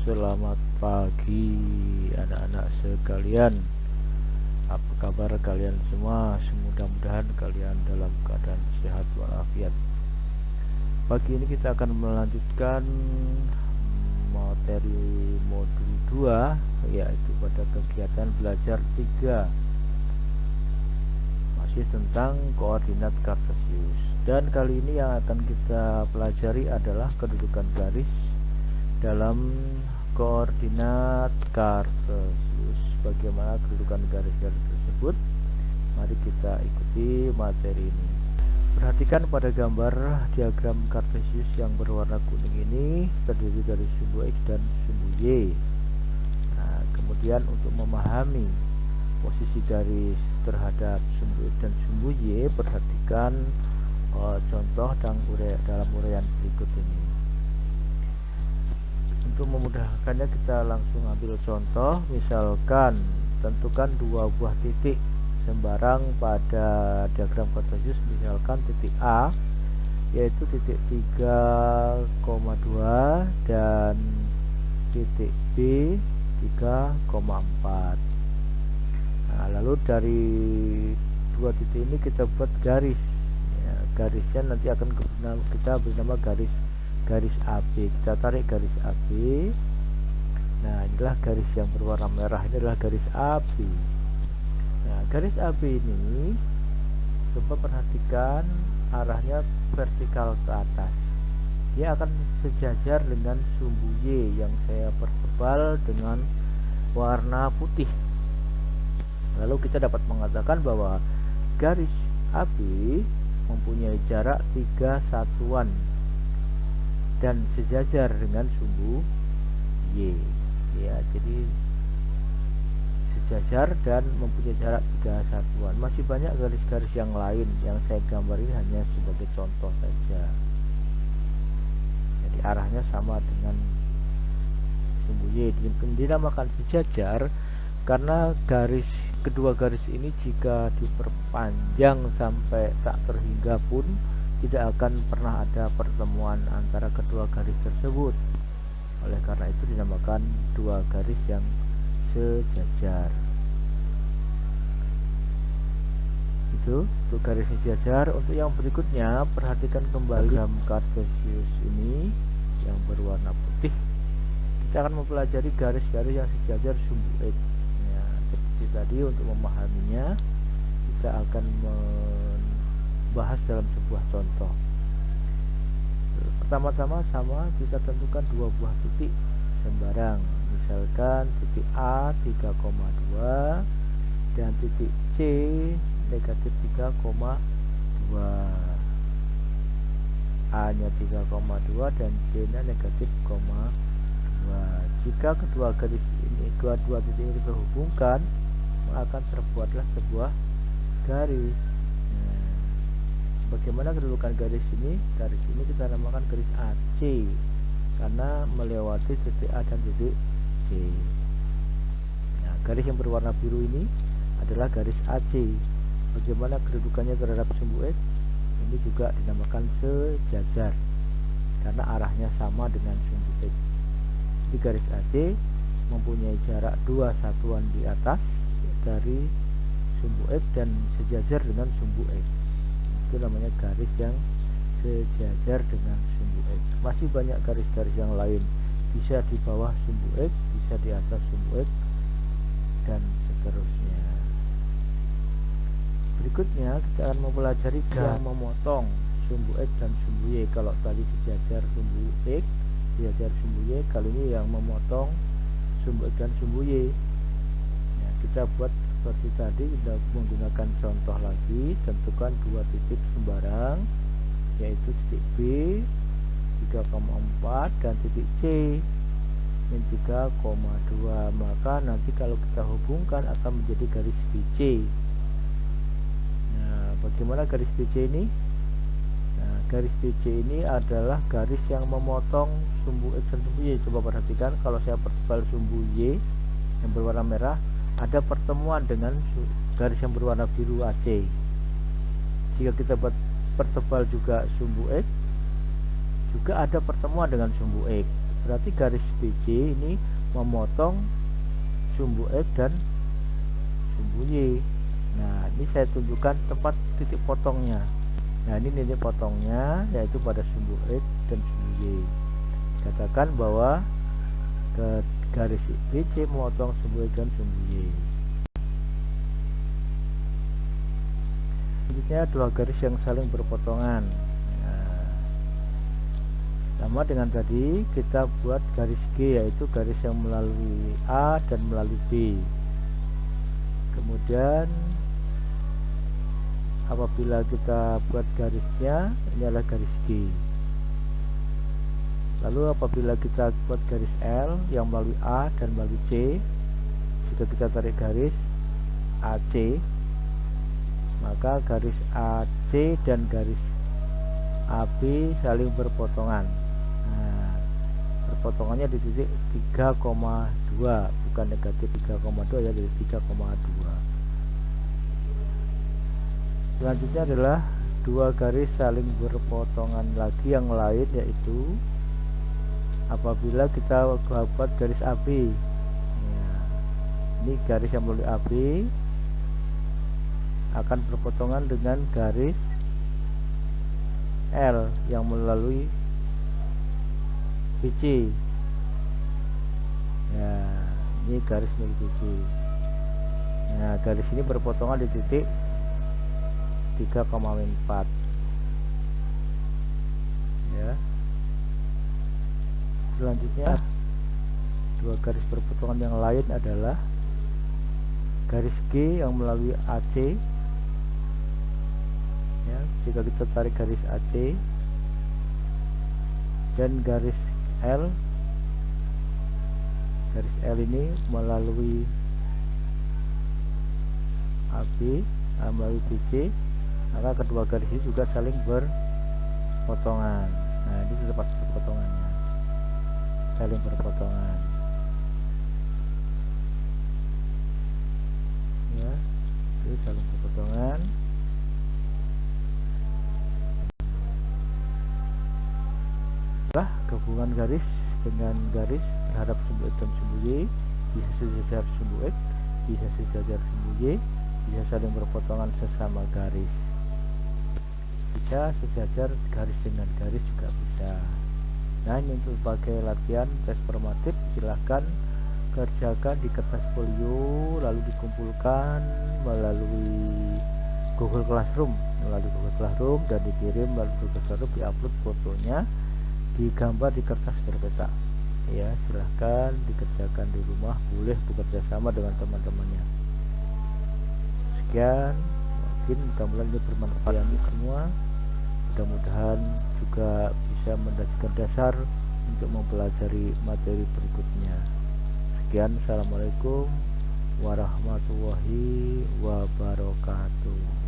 Selamat pagi anak-anak sekalian. Apa kabar kalian semua? Mudah-mudahan kalian dalam keadaan sehat walafiat. Pagi ini kita akan melanjutkan materi modul 2, yaitu pada kegiatan belajar 3, masih tentang koordinat kartesius. Dan kali ini yang akan kita pelajari adalah kedudukan garis dalam koordinat kartesius. Bagaimana kedudukan garis-garis tersebut? Mari kita ikuti materi ini. Perhatikan pada gambar diagram kartesius yang berwarna kuning ini terdiri dari sumbu X dan sumbu Y. Nah, kemudian untuk memahami posisi garis terhadap sumbu X dan sumbu Y, perhatikan contoh dalam uraian berikut ini. Untuk memudahkannya kita langsung ambil contoh. Misalkan tentukan dua buah titik sembarang pada diagram kartesius. Misalkan titik A yaitu titik 3,2 dan titik B 3,4. Nah, lalu dari dua titik ini kita buat garis ya, garisnya nanti akan kita bernama garis AB. Kita tarik garis AB. Nah, inilah garis yang berwarna merah, ini adalah garis AB. Nah, garis AB ini coba perhatikan arahnya vertikal ke atas. Dia akan sejajar dengan sumbu Y yang saya pertebal dengan warna putih. Lalu kita dapat mengatakan bahwa garis AB mempunyai jarak 3 satuan dan sejajar dengan sumbu Y ya, jadi sejajar dan mempunyai jarak 3 satuan. Masih banyak garis-garis yang lain yang saya gambar ini hanya sebagai contoh saja. Jadi arahnya sama dengan sumbu Y, dinamakan sejajar karena kedua garis ini jika diperpanjang sampai tak terhingga pun tidak akan pernah ada pertemuan antara kedua garis tersebut. Oleh karena itu dinamakan dua garis yang sejajar. Itu untuk garis sejajar. Untuk yang berikutnya, perhatikan kembali diagram kartesius ini yang berwarna putih. Kita akan mempelajari garis-garis yang sejajar sumbu X. Ya, seperti tadi, untuk memahaminya kita akan bahas dalam sebuah contoh. Pertama-tama kita tentukan dua buah titik sembarang. Misalkan titik A 3,2 dan titik C negatif 3,2. A nya 3,2 dan C nya negatif 0,2. Jika kedua titik ini diperhubungkan, akan terbuatlah sebuah garis. Bagaimana kedudukan garis ini? Garis ini kita namakan garis AC karena melewati titik A dan titik C. Nah, garis yang berwarna biru ini adalah garis AC. Bagaimana kedudukannya terhadap sumbu X? Ini juga dinamakan sejajar karena arahnya sama dengan sumbu X. Jadi garis AC mempunyai jarak 2 satuan di atas dari sumbu X dan sejajar dengan sumbu X. Itu namanya garis yang sejajar dengan sumbu X. Masih banyak garis-garis yang lain, bisa di bawah sumbu X, bisa di atas sumbu X, dan seterusnya. Berikutnya kita akan mempelajari yang memotong sumbu X dan sumbu Y. Kalau tadi sejajar sumbu X, sejajar sumbu Y, kali ini yang memotong sumbu X dan sumbu Y. Nah, kita buat seperti tadi, kita menggunakan contoh lagi. Tentukan dua titik sembarang, yaitu titik B 3,4 dan titik C min 3,2. Maka nanti kalau kita hubungkan akan menjadi garis BC. Nah, bagaimana garis BC ini? Nah, garis BC ini adalah garis yang memotong sumbu X dan sumbu Y. Coba perhatikan, kalau saya pertebal sumbu Y yang berwarna merah, ada pertemuan dengan garis yang berwarna biru AC. Jika kita pertebal juga sumbu X, juga ada pertemuan dengan sumbu X. berarti garis BC ini memotong sumbu X dan sumbu Y. Nah, ini saya tunjukkan tempat titik potongnya. Nah, ini titik potongnya yaitu pada sumbu X dan sumbu Y. Katakan bahwa garis BC memotong sumbu X dan sumbu Y. Selanjutnya dua garis yang saling berpotongan. Sama dengan tadi, kita buat garis G, yaitu garis yang melalui A dan melalui B. Kemudian apabila kita buat garisnya, ini adalah garis G. Lalu apabila kita buat garis L yang melalui A dan melalui C, jika kita tarik garis AC, maka garis AC dan garis AB saling berpotongan. Nah, berpotongannya di titik 3,2, bukan negatif 3,2 ya, di 3,2. Selanjutnya adalah dua garis saling berpotongan lagi yang lain, yaitu apabila kita buat garis AB. Ya, ini garis yang melalui AB akan berpotongan dengan garis L yang melalui BC. Ya, ini garis melalui BC. Nah, garis ini berpotongan di titik 3,4. Ya. Selanjutnya dua garis berpotongan yang lain adalah garis G yang melalui AC. Ya, jika kita tarik garis AC dan garis L ini melalui AB melalui BC, maka kedua garis ini juga saling berpotongan. Nah, ini tempat berpotongannya, saling berpotongan. Ya, itu saling berpotongan. Gabungan garis dengan garis terhadap sumbu X dan sumbu Y, bisa sejajar sumbu X, bisa sejajar sumbu Y, bisa saling berpotongan sesama garis, bisa sejajar garis dengan garis juga bisa. Nah, ini untuk sebagai latihan tes formatif, silahkan kerjakan di kertas folio lalu dikumpulkan melalui Google Classroom, dan dikirim melalui Google Classroom, diupload fotonya, digambar di kertas berpeta. Ya, silahkan dikerjakan di rumah, boleh bekerja sama dengan teman-temannya. Sekian, mungkin mudah-mudahan ini bermanfaat untuk semua. Mudah-mudahan juga bisa menjadikan dasar untuk mempelajari materi berikutnya. Sekian, assalamualaikum warahmatullahi wabarakatuh.